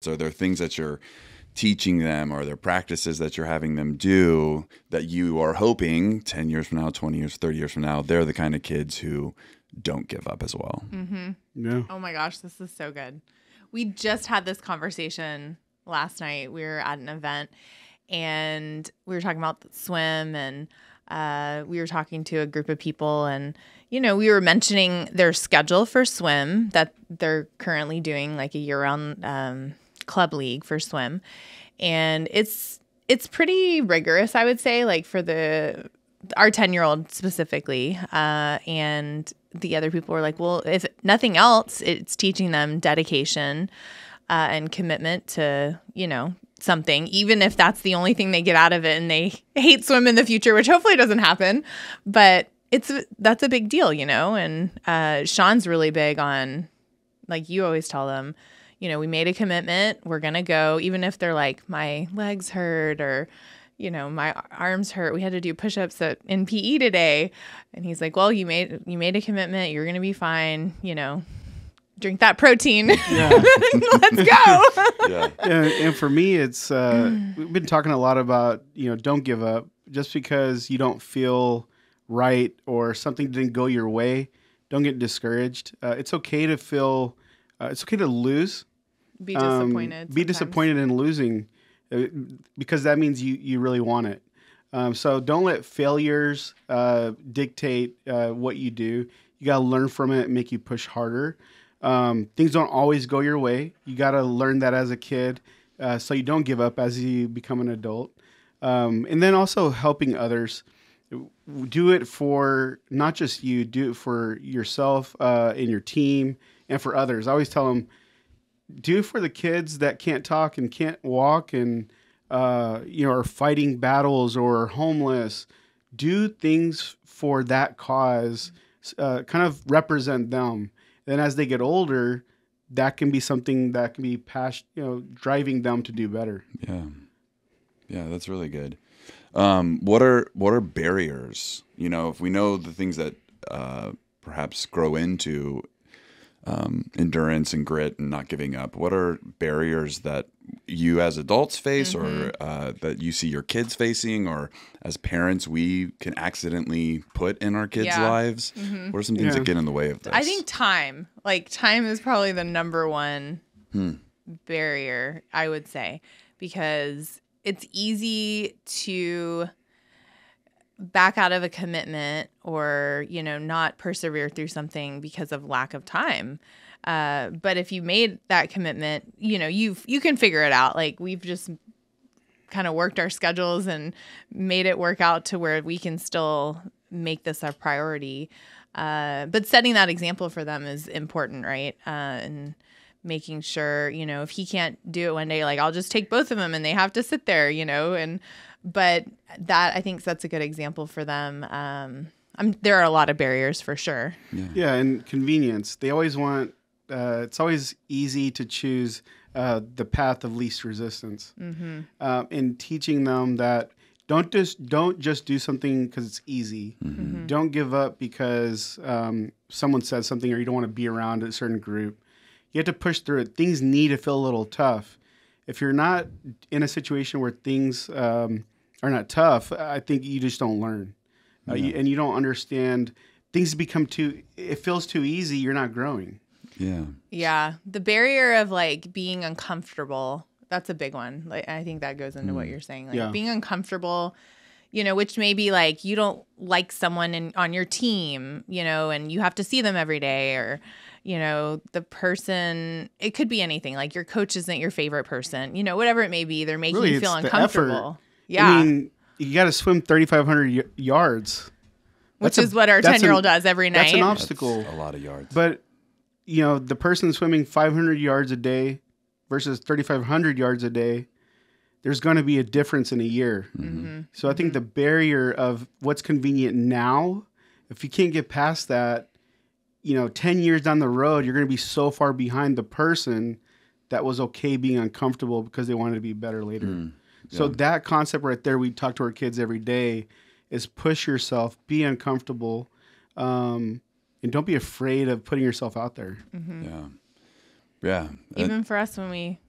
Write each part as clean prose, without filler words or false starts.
Are there things that you're teaching them, or there practices that you're having them do that you are hoping 10 years from now, 20 years, 30 years from now, they're the kind of kids who don't give up as well? Mm-hmm. Yeah. Oh my gosh, this is so good. We just had this conversation last night. We were at an event and we were talking about the swim, and we were talking to a group of people, and, you know, we were mentioning their schedule for swim that they're currently doing, like a year-round club league for swim. And it's pretty rigorous, I would say, like for our 10-year-old specifically. And the other people were like, well, if nothing else, it's teaching them dedication and commitment to, you know, something, even if that's the only thing they get out of it and they hate swim in the future, which hopefully doesn't happen. But that's a big deal, you know. And Sean's really big on, like you always tell them, you know, we made a commitment, we're going to go, even if they're like, my legs hurt or, you know, my arms hurt. We had to do push-ups in PE today. And he's like, well, you made a commitment. You're going to be fine. You know, drink that protein. Yeah. Let's go. Yeah. And for me, it's, we've been talking a lot about, you know, don't give up just because you don't feel right or something didn't go your way. Don't get discouraged. It's okay to feel, it's okay to lose. Be disappointed. Be disappointed in losing because that means you really want it. So don't let failures dictate what you do. You got to learn from it and make you push harder. Things don't always go your way. You got to learn that as a kid so you don't give up as you become an adult. And then also helping others. Do it for not just you, do it for yourself and your team and for others. I always tell them, do it for the kids that can't talk and can't walk and, you know, are fighting battles or are homeless. Do things for that cause, kind of represent them. Then as they get older, that can be something that can be driving them to do better. Yeah. Yeah, that's really good. What are barriers? You know, if we know the things that perhaps grow into endurance and grit and not giving up, what are barriers that you as adults face, or that you see your kids facing, or as parents we can accidentally put in our kids' lives? What are some things that get in the way of this? I think time is probably the number one barrier, I would say, because it's easy to back out of a commitment or, you know, not persevere through something because of lack of time. But if you made that commitment, you know, you can figure it out. Like we've just kind of worked our schedules and made it work out to where we can still make this a priority. But setting that example for them is important, right? And making sure, you know, if he can't do it one day, like I'll just take both of them and they have to sit there, you know, but that I think sets a good example for them. There are a lot of barriers for sure. Yeah. And convenience. They always want, it's always easy to choose the path of least resistance. In teaching them that don't just do something because it's easy. Don't give up because someone said something or you don't want to be around a certain group. You have to push through it. Things need to feel a little tough. If you're not in a situation where things are not tough, I think you just don't learn. And you don't understand. Things become it feels too easy, you're not growing. Yeah. Yeah. The barrier of like being uncomfortable, that's a big one. Like I think that goes into what you're saying. Like being uncomfortable, you know, which may be like you don't like someone on your team, you know, and you have to see them every day, or you know, the person, it could be anything. Like your coach isn't your favorite person, you know, whatever it may be. They're making you feel uncomfortable. Yeah. I mean, you got to swim 3,500 yards. Which is what our 10-year-old does every night. That's an obstacle. That's a lot of yards. But, you know, the person swimming 500 yards a day versus 3,500 yards a day, there's going to be a difference in a year. So I think the barrier of what's convenient now, if you can't get past that, you know, 10 years down the road, you're going to be so far behind the person that was okay being uncomfortable because they wanted to be better later. So that concept right there, we talk to our kids every day, is push yourself, be uncomfortable, and don't be afraid of putting yourself out there. Yeah. Even for us when we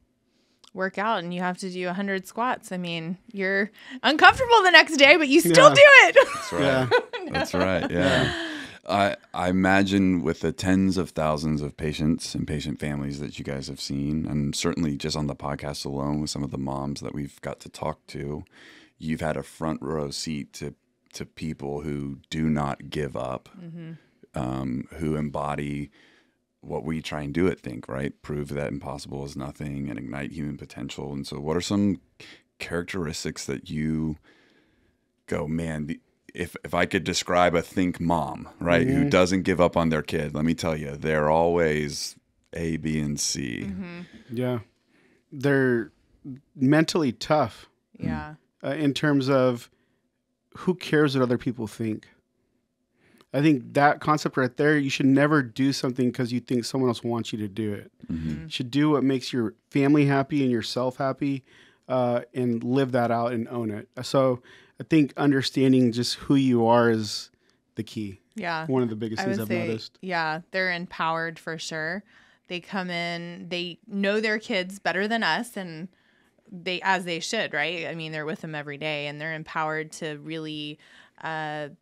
work out and you have to do 100 squats, I mean, you're uncomfortable the next day, but you still do it. That's right. That's right. Yeah. I imagine with the tens of thousands of patients and patient families that you guys have seen, and certainly just on the podcast alone with some of the moms that we've got to talk to, you've had a front row seat to people who do not give up, who embody what we try and do at Think, right? Prove that impossible is nothing and ignite human potential. And so what are some characteristics that you go, man, if I could describe a Think mom, right, who doesn't give up on their kid, let me tell you, they're always A, B, and C. Yeah. They're mentally tough. Yeah. In terms of who cares what other people think. I think that concept right there, you should never do something because you think someone else wants you to do it. You should do what makes your family happy and yourself happy, and live that out and own it. So I think understanding just who you are is the key. Yeah. One of the biggest things I've noticed. Yeah, they're empowered for sure. They come in, they know their kids better than us, and as they should, right? I mean, they're with them every day, and they're empowered to really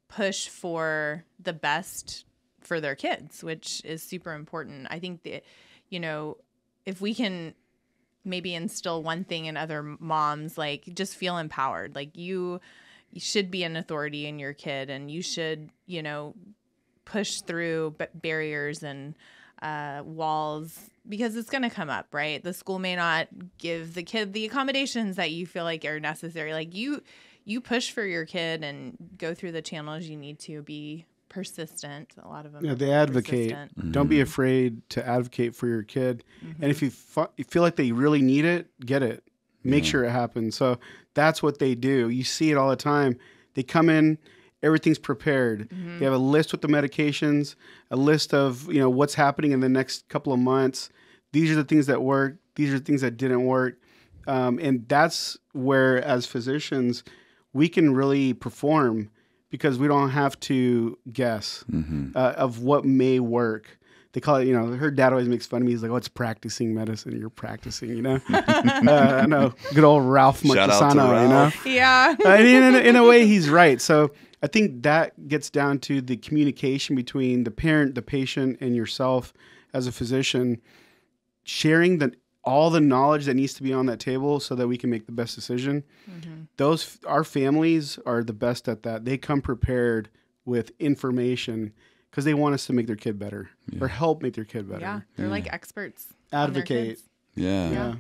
push for the best for their kids, which is super important. I think that, if we can maybe instill one thing in other moms, like just feel empowered. Like you should be an authority in your kid, and you should, push through barriers and walls, because it's going to come up, right? The school may not give the kid the accommodations that you feel like are necessary. Like you push for your kid and go through the channels you need to be persistent. A lot of them. Yeah, they advocate. Don't be afraid to advocate for your kid. And if you feel like they really need it, get it. Make sure it happens. So that's what they do. You see it all the time. They come in, everything's prepared. They have a list with the medications, a list of what's happening in the next couple of months. These are the things that work. These are the things that didn't work. And that's where, as physicians, we can really perform, because we don't have to guess of what may work. They call it, her dad always makes fun of me. He's like, oh, it's practicing medicine. You're practicing, I know. Good old Ralph Marchesano, Yeah. In a way, he's right. So I think that gets down to the communication between the parent, the patient, and yourself as a physician, sharing all the knowledge that needs to be on that table so that we can make the best decision. Our families are the best at that. They come prepared with information because they want us to make their kid better or help make their kid better. Yeah, they're like experts. Advocate. Yeah.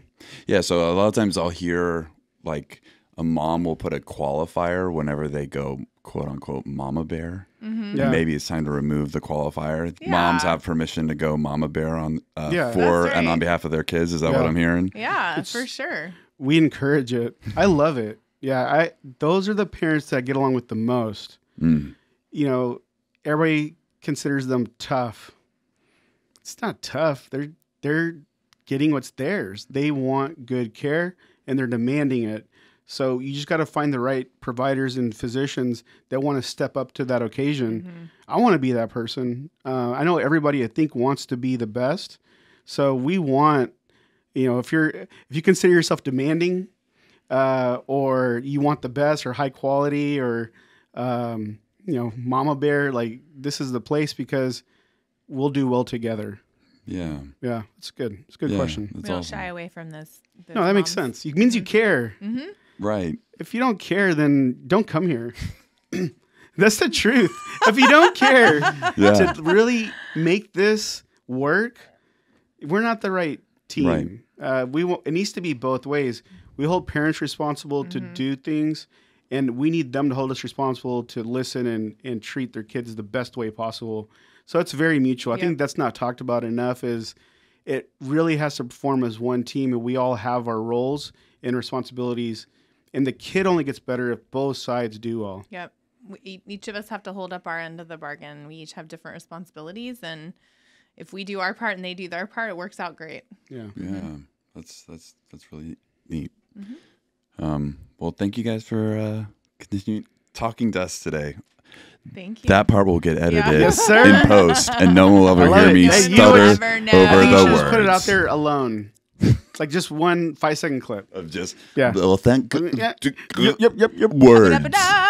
So a lot of times I'll hear like a mom will put a qualifier whenever they go quote unquote mama bear. Yeah. Maybe it's time to remove the qualifier. Yeah. Moms have permission to go mama bear on That's for and right. on behalf of their kids. Is that what I'm hearing? Yeah, for sure. We encourage it. I love it. Yeah, those are the parents that get along with the most. Everybody considers them tough. It's not tough. They're getting what's theirs. They want good care and they're demanding it. So you just got to find the right providers and physicians that want to step up to that occasion. I want to be that person. I know everybody, I think, wants to be the best. So we want, if you consider yourself demanding, or you want the best or high quality or, mama bear, like this is the place, because we'll do well together. Yeah. Yeah. It's good. It's a good question. We don't shy away from this. No, that makes sense. It means you care. Right. If you don't care, then don't come here. That's the truth. If you don't care to really make this work, we're not the right team. Right. It needs to be both ways. We hold parents responsible to do things, and we need them to hold us responsible to listen and treat their kids the best way possible. So it's very mutual. I think that's not talked about enough. Is it really has to perform as one team, and we all have our roles and responsibilities. And the kid only gets better if both sides do well. Yep. Each of us have to hold up our end of the bargain. We each have different responsibilities, and if we do our part and they do their part, it works out great. Yeah. Yeah. That's really neat. Well, thank you guys for continuing talking to us today. Thank you. That part will get edited Yes, sir. in post, and no one will ever hear me Hey, stutter over I think you the should words. just put it out there alone. Like just one 5-second clip. of just Yeah. well, thank Yeah. good Yep. words. Da-da-da-da.